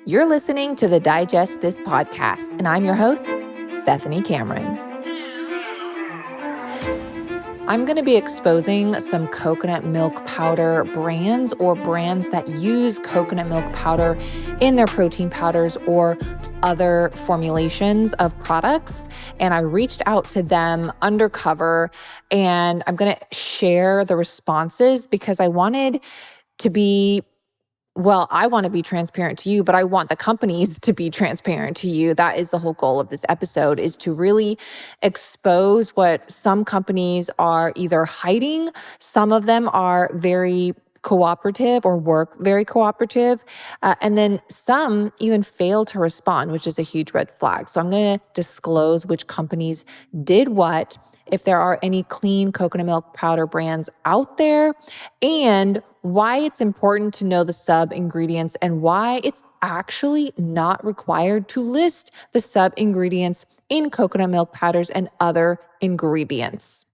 You're listening to the Digest This podcast, and I'm your host, Bethany Cameron. I'm going to be exposing some coconut milk powder brands or brands that use coconut milk powder in their protein powders or other formulations of products. And I reached out to them undercover, and I'm going to share the responses because I wanted to be I want to be transparent to you, but I want the companies to be transparent to you. That is the whole goal of this episode, is to really expose what some companies are either hiding. Some of them are very cooperative or work very cooperative. And then some even fail to respond, which is a huge red flag. So I'm going to disclose which companies did what, if there are any clean coconut milk powder brands out there, and why it's important to know the sub-ingredients and why it's actually not required to list the sub-ingredients in coconut milk powders and other ingredients.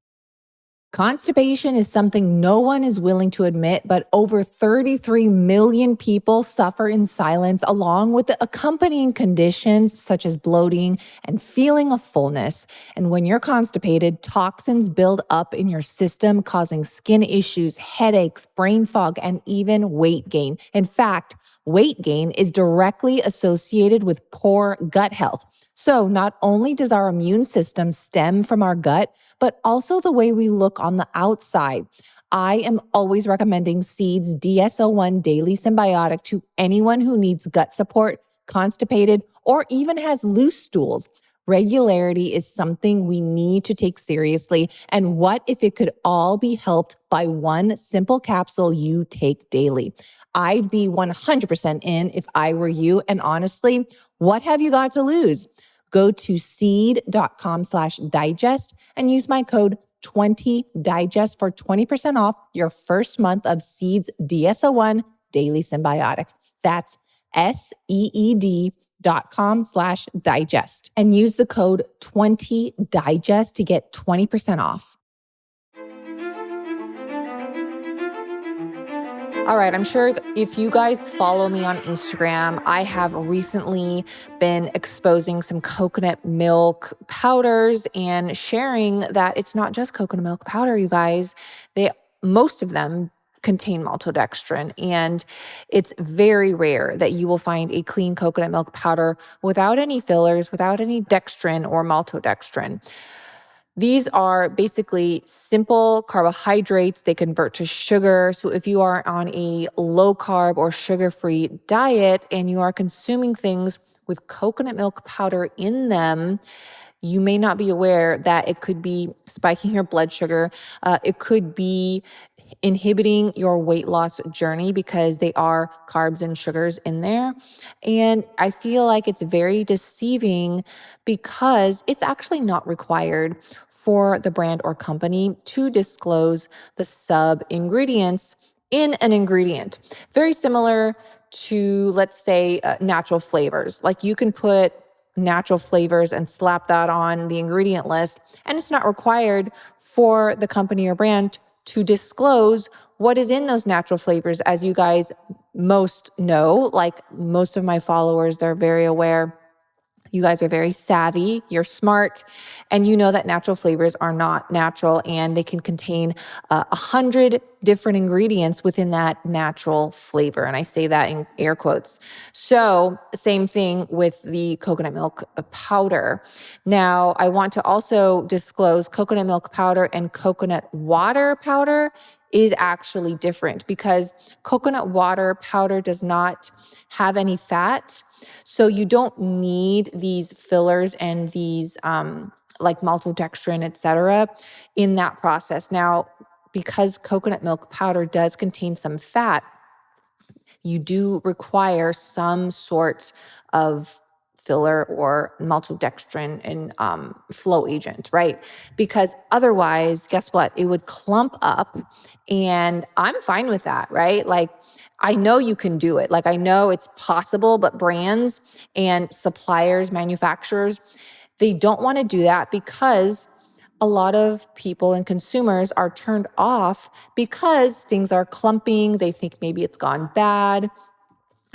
Constipation is something no one is willing to admit, but over 33 million people suffer in silence, along with the accompanying conditions such as bloating and feeling of fullness. And when you're constipated, toxins build up in your system, causing skin issues, headaches, brain fog, and even weight gain. In fact, weight gain is directly associated with poor gut health. So not only does our immune system stem from our gut, but also the way we look on the outside. I am always recommending Seed's DS-01 Daily Symbiotic to anyone who needs gut support, constipated, or even has loose stools. Regularity is something we need to take seriously. And what if it could all be helped by one simple capsule you take daily? I'd be 100% in if I were you. And honestly, what have you got to lose? Go to seed.com/digest and use my code 20digest for 20% off your first month of Seed's DS-01 Daily Symbiotic. That's SEED.com/digest and use the code 20digest to get 20% off. All right, I'm sure if you guys follow me on Instagram, I have recently been exposing some coconut milk powders and sharing that it's not just coconut milk powder, you guys. Most of them contain maltodextrin, and it's very rare that you will find a clean coconut milk powder without any fillers, without any dextrin or maltodextrin. These are basically simple carbohydrates. They convert to sugar. So if you are on a low carb or sugar-free diet and you are consuming things with coconut milk powder in them, you may not be aware that it could be spiking your blood sugar. It could be inhibiting your weight loss journey because they are carbs and sugars in there. And I feel like it's very deceiving because it's actually not required for the brand or company to disclose the sub-ingredients in an ingredient. Very similar to, let's say, natural flavors. Like you can put natural flavors and slap that on the ingredient list, and it's not required for the company or brand to disclose what is in those natural flavors. As you guys most know, like most of my followers, they're very aware. You guys are very savvy, you're smart, and you know that natural flavors are not natural and they can contain 100 different ingredients within that natural flavor. And I say that in air quotes. So same thing with the coconut milk powder. Now, I want to also disclose coconut milk powder and coconut water powder is actually different because coconut water powder does not have any fat. So you don't need these fillers and these like maltodextrin, et cetera, in that process. Now, because coconut milk powder does contain some fat, you do require some sort of filler or maltodextrin and flow agent, right? Because otherwise, guess what? It would clump up, and I'm fine with that, right? Like, I know you can do it. Like, I know it's possible, but brands and suppliers, manufacturers, they don't want to do that because a lot of people and consumers are turned off because things are clumping. They think maybe it's gone bad.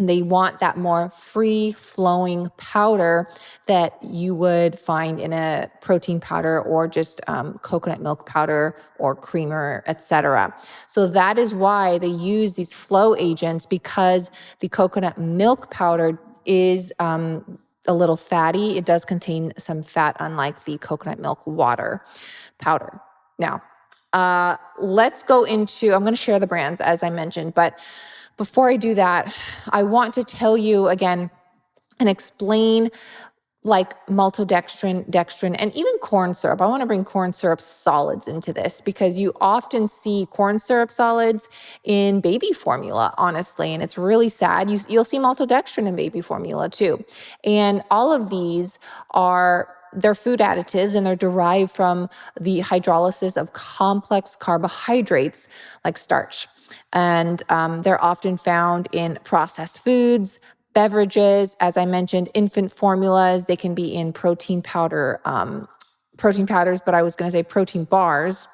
And they want that more free-flowing powder that you would find in a protein powder or just coconut milk powder or creamer, etc. So that is why they use these flow agents, because the coconut milk powder is a little fatty. It does contain some fat, unlike the coconut milk water powder. Now, let's go into, I'm going to share the brands as I mentioned, but before I do that, I want to tell you again and explain like maltodextrin, dextrin, and even corn syrup. I want to bring corn syrup solids into this because you often see corn syrup solids in baby formula, honestly, and it's really sad. You'll see maltodextrin in baby formula too. And all of these they're food additives, and they're derived from the hydrolysis of complex carbohydrates like starch. And they're often found in processed foods, beverages, as I mentioned, infant formulas. They can be in protein powders, but I was going to say protein bars.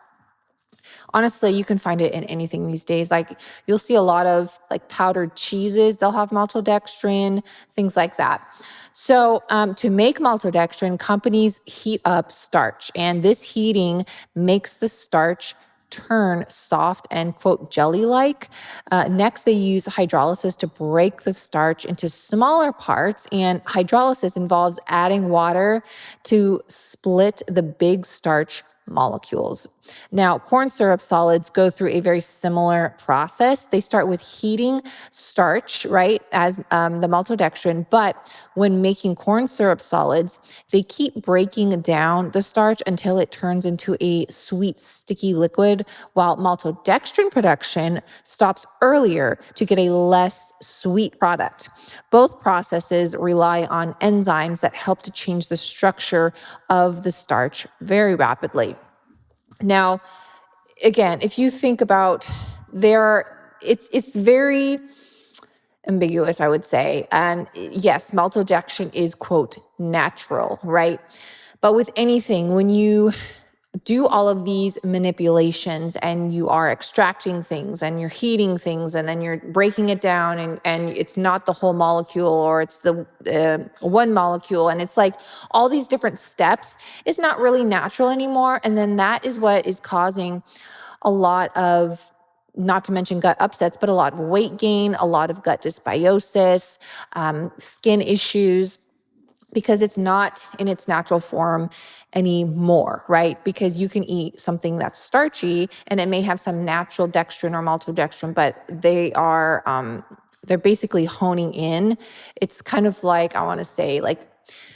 Honestly, you can find it in anything these days. Like you'll see a lot of like powdered cheeses. They'll have maltodextrin, things like that. So to make maltodextrin, companies heat up starch, and this heating makes the starch turn soft and, quote, jelly-like. Next, they use hydrolysis to break the starch into smaller parts, and hydrolysis involves adding water to split the big starch molecules. Now, corn syrup solids go through a very similar process. They start with heating starch, right, as the maltodextrin, but when making corn syrup solids, they keep breaking down the starch until it turns into a sweet, sticky liquid, while maltodextrin production stops earlier to get a less sweet product. Both processes rely on enzymes that help to change the structure of the starch very rapidly. Now, again, if you think about it's very ambiguous, I would say. And yes, maltodextrin is, quote, natural, right? But with anything, when you do all of these manipulations and you are extracting things and you're heating things and then you're breaking it down and it's not the whole molecule, or it's the one molecule, and it's like all these different steps, it's not really natural anymore. And then that is what is causing a lot of, not to mention gut upsets, but a lot of weight gain, a lot of gut dysbiosis, skin issues, because it's not in its natural form anymore, right? Because you can eat something that's starchy and it may have some natural dextrin or maltodextrin, but they're basically honing in. It's kind of like, I want to say, like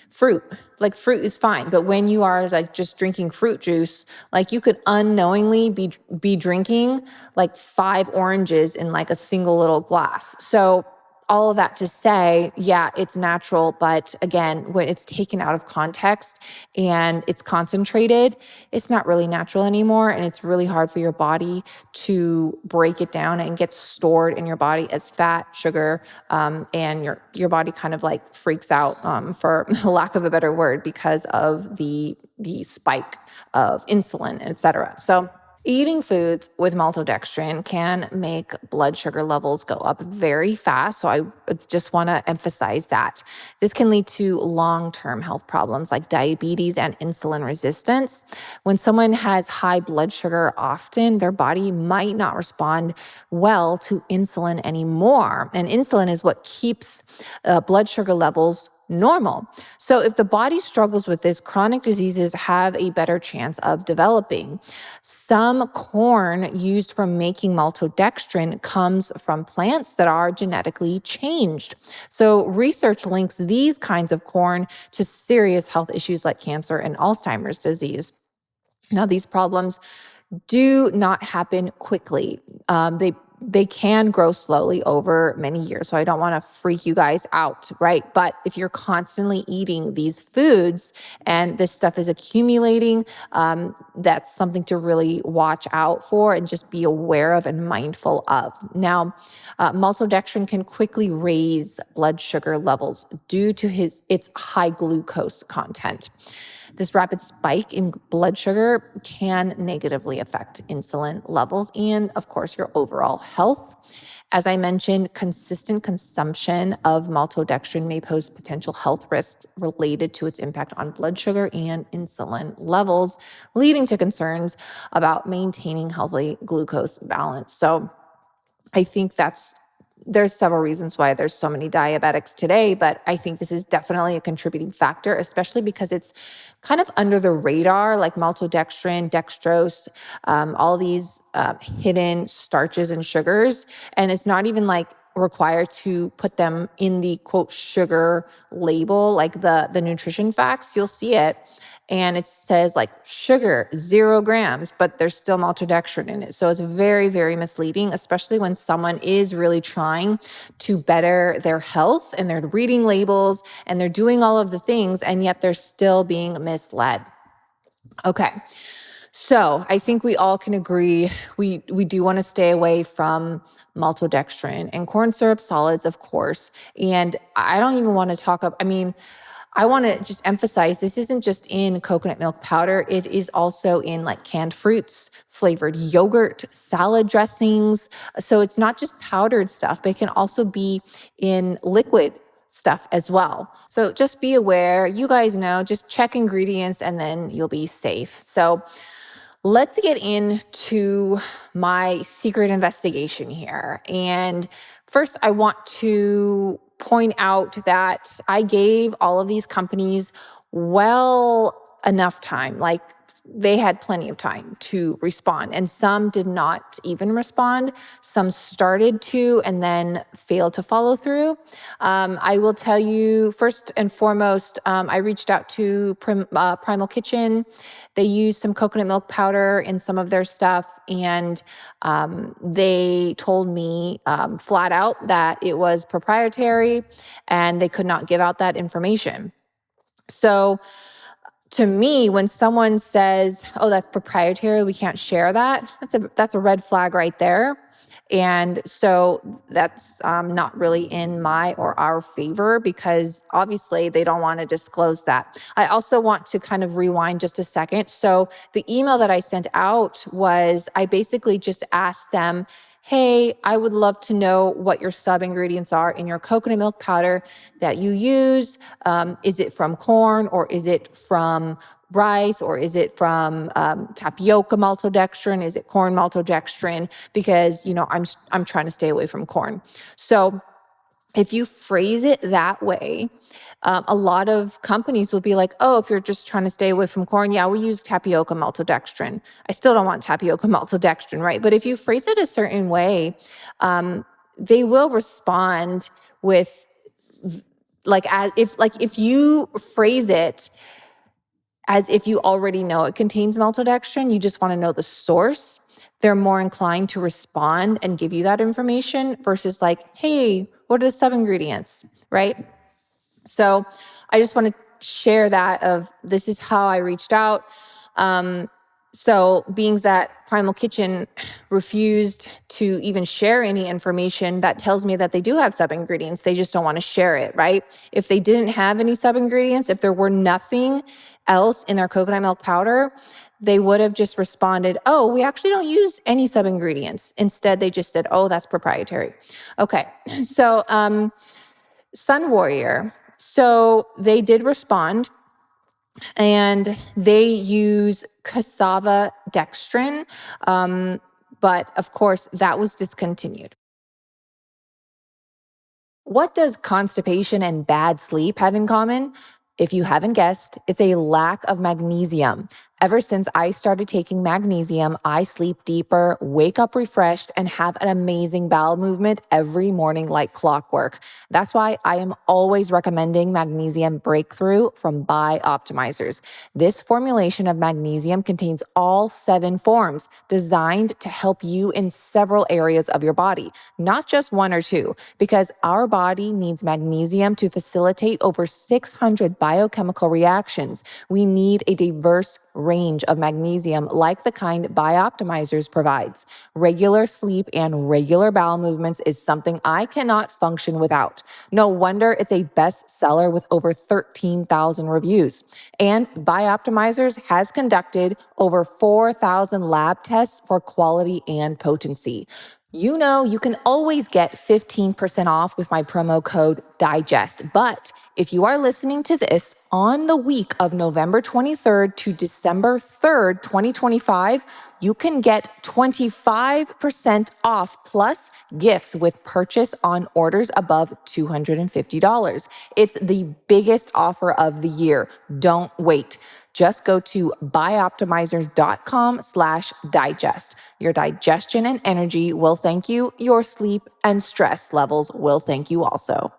fruit. Like fruit is fine, but when you are like just drinking fruit juice, like you could unknowingly be drinking like 5 oranges in like a single little glass. So all of that to say, yeah, it's natural, but again, when it's taken out of context and it's concentrated, it's not really natural anymore, and it's really hard for your body to break it down, and gets stored in your body as fat, sugar, and your body kind of like freaks out, for lack of a better word, because of the spike of insulin, et cetera. So eating foods with maltodextrin can make blood sugar levels go up very fast. So I just want to emphasize that. This can lead to long-term health problems like diabetes and insulin resistance. When someone has high blood sugar, often their body might not respond well to insulin anymore. And insulin is what keeps blood sugar levels normal. So if the body struggles with this, chronic diseases have a better chance of developing. Some corn used for making maltodextrin comes from plants that are genetically changed. So research links these kinds of corn to serious health issues like cancer and Alzheimer's disease. Now, these problems do not happen quickly. They can grow slowly over many years. So I don't want to freak you guys out, right? But if you're constantly eating these foods and this stuff is accumulating, that's something to really watch out for and just be aware of and mindful of. Now, maltodextrin can quickly raise blood sugar levels due to its high glucose content. This rapid spike in blood sugar can negatively affect insulin levels and, of course, your overall health. As I mentioned, consistent consumption of maltodextrin may pose potential health risks related to its impact on blood sugar and insulin levels, leading to concerns about maintaining healthy glucose balance. So I think there's several reasons why there's so many diabetics today, but I think this is definitely a contributing factor, especially because it's kind of under the radar, like maltodextrin, dextrose, all these hidden starches and sugars. And it's not even like required to put them in the quote sugar label, like the nutrition facts. You'll see it. And it says like sugar, 0 grams, but there's still maltodextrin in it. So it's very, very misleading, especially when someone is really trying to better their health and they're reading labels and they're doing all of the things, and yet they're still being misled. Okay. So I think we all can agree we do want to stay away from maltodextrin and corn syrup solids, of course. And I don't even want to talk about, I want to just emphasize this isn't just in coconut milk powder. It is also in like canned fruits, flavored yogurt, salad dressings. So it's not just powdered stuff, but it can also be in liquid stuff as well. So just be aware. You guys know, just check ingredients and then you'll be safe. So let's get into my secret investigation here. And first, I want to point out that I gave all of these companies well enough time. Like they had plenty of time to respond, and some did not even respond. Some started to and then failed to follow through. I will tell you first and foremost, I reached out to Primal Kitchen. They used some coconut milk powder in some of their stuff, and they told me flat out that it was proprietary and they could not give out that information. So to me, when someone says, "Oh, that's proprietary, we can't share that," that's a red flag right there. And so that's not really in my or our favor, because obviously they don't want to disclose that. I also want to kind of rewind just a second. So the email that I sent out was, I basically just asked them, "Hey, I would love to know what your sub ingredients are in your coconut milk powder that you use. Is it from corn, or is it from rice, or is it from tapioca maltodextrin? Is it corn maltodextrin? Because I'm trying to stay away from corn." So if you phrase it that way, a lot of companies will be like, "Oh, if you're just trying to stay away from corn, yeah, we use tapioca maltodextrin." I still don't want tapioca maltodextrin, right? But if you phrase it a certain way, they will respond with if you phrase it as if you already know it contains maltodextrin, you just want to know the source, they're more inclined to respond and give you that information versus like, "Hey, what are the sub ingredients?" Right? So I just want to share that of this is how I reached out. So being that Primal Kitchen refused to even share any information, that tells me that they do have sub ingredients. They just don't want to share it, right? If they didn't have any sub ingredients, if there were nothing else in their coconut milk powder, they would have just responded, "Oh, we actually don't use any sub ingredients." Instead, they just said, "Oh, that's proprietary." Okay. So, Sun Warrior. So they did respond, and they use cassava dextrin. But of course, that was discontinued. What does constipation and bad sleep have in common? If you haven't guessed, it's a lack of magnesium. Ever since I started taking magnesium, I sleep deeper, wake up refreshed, and have an amazing bowel movement every morning like clockwork. That's why I am always recommending Magnesium Breakthrough from Optimizers. This formulation of magnesium contains all 7 forms, designed to help you in several areas of your body, not just 1 or 2, because our body needs magnesium to facilitate over 600 biochemical reactions. We need a diverse range of magnesium like the kind Bioptimizers provides. Regular sleep and regular bowel movements is something I cannot function without. No wonder it's a bestseller with over 13,000 reviews. And Bioptimizers has conducted over 4,000 lab tests for quality and potency. You know, you can always get 15% off with my promo code DIGEST. But if you are listening to this on the week of November 23rd to December 3rd, 2025, you can get 25% off plus gifts with purchase on orders above $250. It's the biggest offer of the year. Don't wait. Just go to bioptimizers.com/digest. Your digestion and energy will thank you. Your sleep and stress levels will thank you also.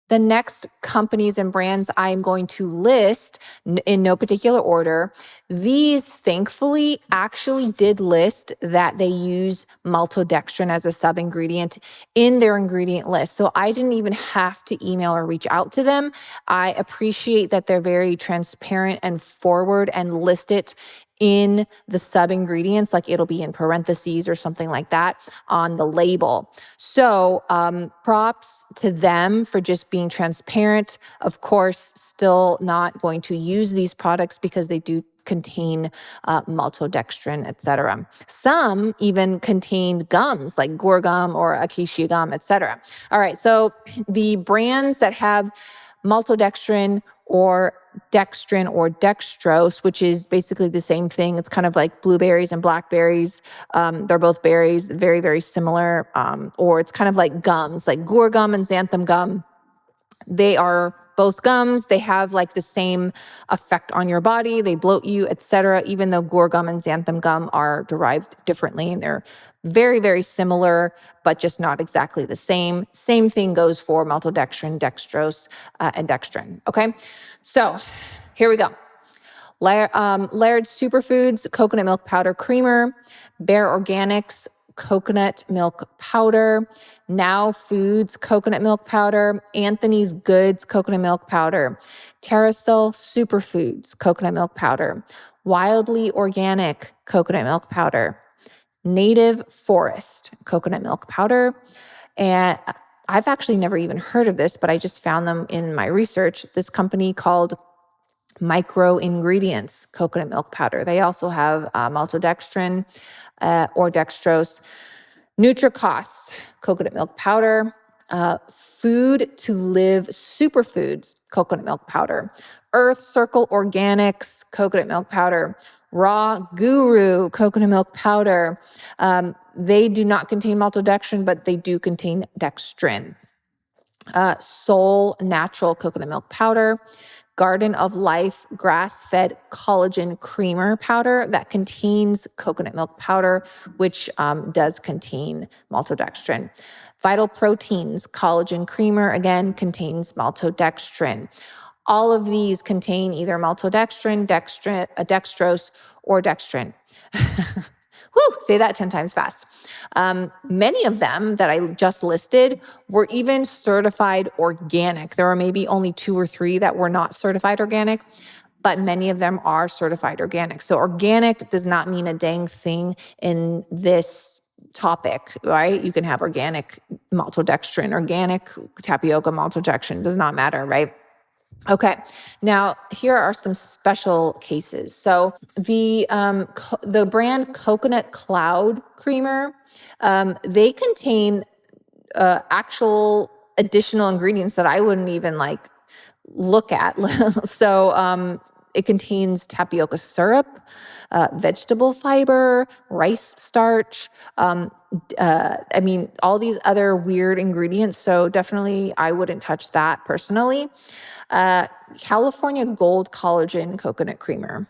The next companies and brands I'm going to list in no particular order, these thankfully actually did list that they use maltodextrin as a sub-ingredient in their ingredient list. So I didn't even have to email or reach out to them. I appreciate that they're very transparent and forward and list it in the sub-ingredients, like it'll be in parentheses or something like that on the label. So props to them for just being transparent. Of course, still not going to use these products because they do contain maltodextrin, etc. Some even contain gums like guar gum or acacia gum, etc. All right, so the brands that have maltodextrin or dextrin or dextrose, which is basically the same thing. It's kind of like blueberries and blackberries. They're both berries, very, very similar. Or it's kind of like gums, like guar gum and xanthan gum. They are both gums. They have like the same effect on your body. They bloat you, etc. Even though guar gum and xanthan gum are derived differently and they're very, very similar, but just not exactly the same. Same thing goes for maltodextrin, dextrose, and dextrin. Okay, so here we go. Laird Superfoods coconut milk powder creamer, Bare Organics coconut milk powder, Now Foods coconut milk powder, Anthony's Goods coconut milk powder, Terrasil Superfoods coconut milk powder, Wildly Organic coconut milk powder, Native Forest coconut milk powder. And I've actually never even heard of this, but I just found them in my research. This company called Micro Ingredients coconut milk powder. They also have maltodextrin or dextrose, NutriCost coconut milk powder, Food to Live Superfoods coconut milk powder, Earth Circle Organics coconut milk powder, Raw Guru coconut milk powder. They do not contain maltodextrin, but they do contain dextrin. Soul Natural coconut milk powder, Garden of Life grass-fed collagen creamer powder that contains coconut milk powder, which does contain maltodextrin. Vital Proteins collagen creamer, again, contains maltodextrin. All of these contain either maltodextrin, dextrose, or dextrin. Whew, say that 10 times fast. Many of them that I just listed were even certified organic. There are maybe only 2 or 3 that were not certified organic, but many of them are certified organic. So organic does not mean a dang thing in this topic, right? You can have organic maltodextrin, organic tapioca maltodextrin, does not matter, right? Okay, now here are some special cases. So the brand Coconut Cloud Creamer, they contain actual additional ingredients that I wouldn't even like look at. So it contains tapioca syrup, vegetable fiber, rice starch. I mean, all these other weird ingredients. So definitely I wouldn't touch that personally. California Gold Collagen Coconut Creamer.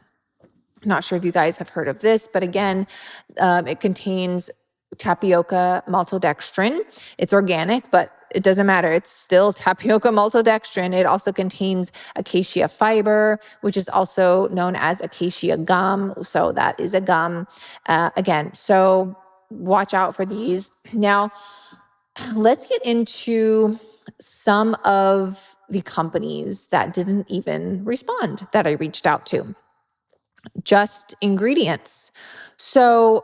Not sure if you guys have heard of this, but again, it contains tapioca maltodextrin. It's organic, but it doesn't matter. It's still tapioca maltodextrin. It also contains acacia fiber, which is also known as acacia gum. So that is a gum. Again, so watch out for these. Now, let's get into some of the companies that didn't even respond that I reached out to. Just ingredients. So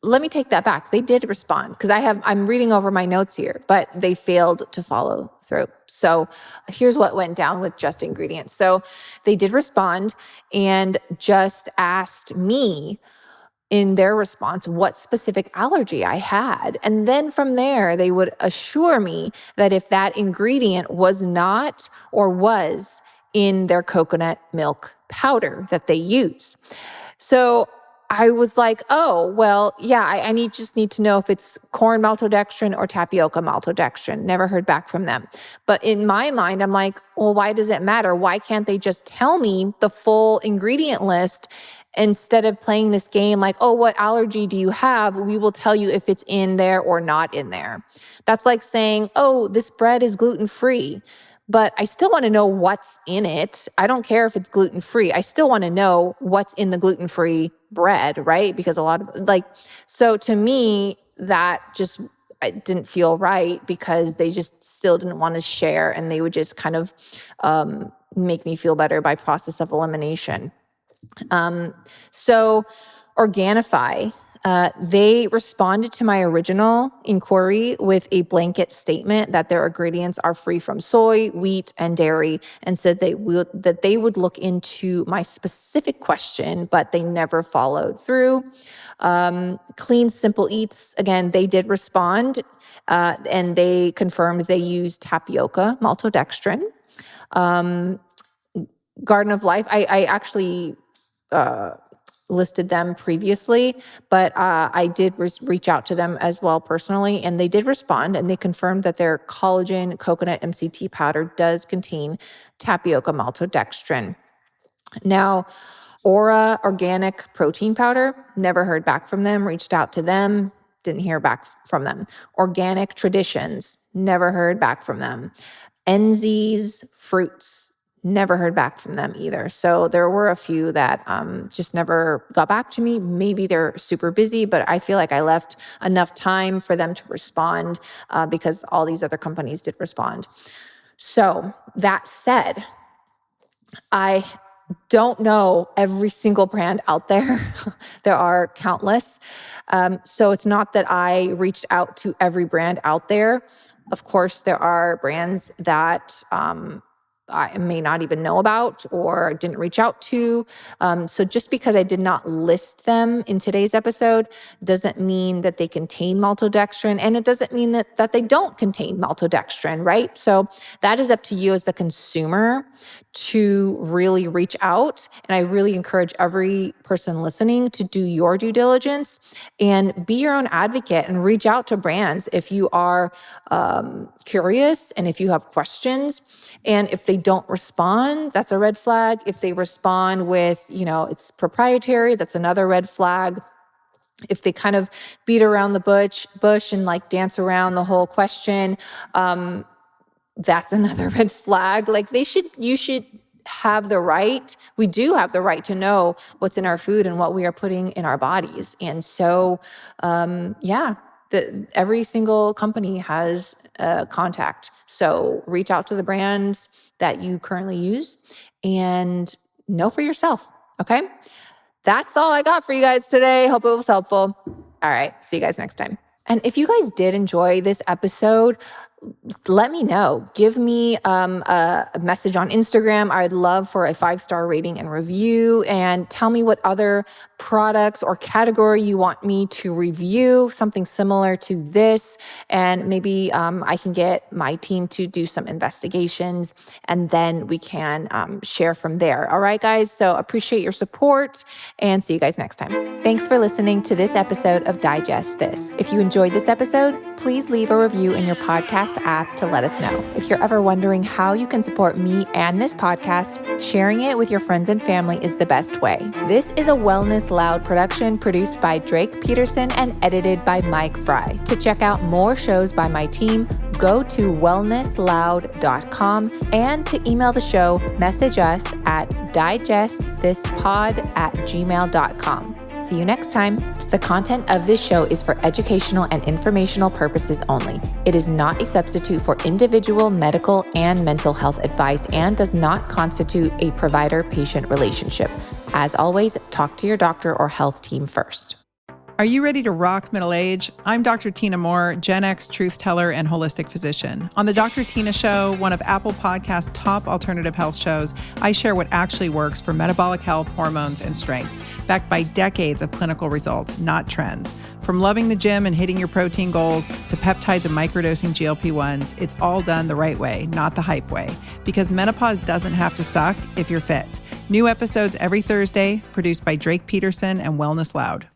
let me take that back. They did respond because I'm reading over my notes here, but they failed to follow through. So here's what went down with just ingredients. So they did respond and just asked me in their response what specific allergy I had. And then from there, they would assure me that if that ingredient was not or was in their coconut milk powder that they use. So I was like, oh, well, yeah, I just need to know if it's corn maltodextrin or tapioca maltodextrin. Never heard back from them. But in my mind, I'm like, well, why does it matter? Why can't they just tell me the full ingredient list instead of playing this game like, oh, what allergy do you have? We will tell you if it's in there or not in there. That's like saying, oh, this bread is gluten-free. But I still want to know what's in it. I don't care if it's gluten-free. I still want to know what's in the gluten-free bread, right? Because a lot of so to me, that just it didn't feel right because they just still didn't want to share and they would just kind of make me feel better by process of elimination. So Organifi, they responded to my original inquiry with a blanket statement that their ingredients are free from soy, wheat, and dairy, and said that they would look into my specific question, but they never followed through. Clean Simple Eats, again, they did respond, and they confirmed they use tapioca maltodextrin. Garden of Life, I actually listed them previously, but I did reach out to them as well personally, and they did respond, and they confirmed that their collagen coconut MCT powder does contain tapioca maltodextrin. Now, Aura Organic Protein Powder, never heard back from them, reached out to them, didn't hear back from them. Organic Traditions, never heard back from them. Enzy's Fruits, never heard back from them either. So there were a few that just never got back to me. Maybe they're super busy, but I feel like I left enough time for them to respond because all these other companies did respond. So that said, I don't know every single brand out there. There are countless. So it's not that I reached out to every brand out there. Of course, there are brands that I may not even know about or didn't reach out to. So just because I did not list them in today's episode doesn't mean that they contain maltodextrin, and it doesn't mean that they don't contain maltodextrin, right? So that is up to you as the consumer to really reach out. And I really encourage every person listening to do your due diligence and be your own advocate and reach out to brands if you are curious and if you have questions. And if they don't respond, that's a red flag. If they respond with, it's proprietary, that's another red flag. If they kind of beat around the bush and dance around the whole question, that's another red flag. You should have the right, we do have the right to know what's in our food and what we are putting in our bodies. And so, every single company has a contact. So reach out to the brands that you currently use and know for yourself. Okay. That's all I got for you guys today. Hope it was helpful. All right. See you guys next time. And if you guys did enjoy this episode, let me know. Give me a message on Instagram. I'd love for a 5-star rating and review, and tell me what other products or category you want me to review, something similar to this. And maybe I can get my team to do some investigations, and then we can share from there. All right, guys. So appreciate your support, and see you guys next time. Thanks for listening to this episode of Digest This. If you enjoyed this episode, please leave a review in your podcast app to let us know. If you're ever wondering how you can support me and this podcast, sharing it with your friends and family is the best way. This is a Wellness Loud production produced by Drake Peterson and edited by Mike Fry. To check out more shows by my team, go to wellnessloud.com, and to email the show, message us at digestthispod@gmail.com. See you next time. The content of this show is for educational and informational purposes only. It is not a substitute for individual medical and mental health advice and does not constitute a provider-patient relationship. As always, talk to your doctor or health team first. Are you ready to rock middle age? I'm Dr. Tina Moore, Gen X truth teller and holistic physician. On the Dr. Tina Show, one of Apple Podcast's top alternative health shows, I share what actually works for metabolic health, hormones, and strength, backed by decades of clinical results, not trends. From loving the gym and hitting your protein goals to peptides and microdosing GLP-1s, it's all done the right way, not the hype way. Because menopause doesn't have to suck if you're fit. New episodes every Thursday, produced by Drake Peterson and Wellness Loud.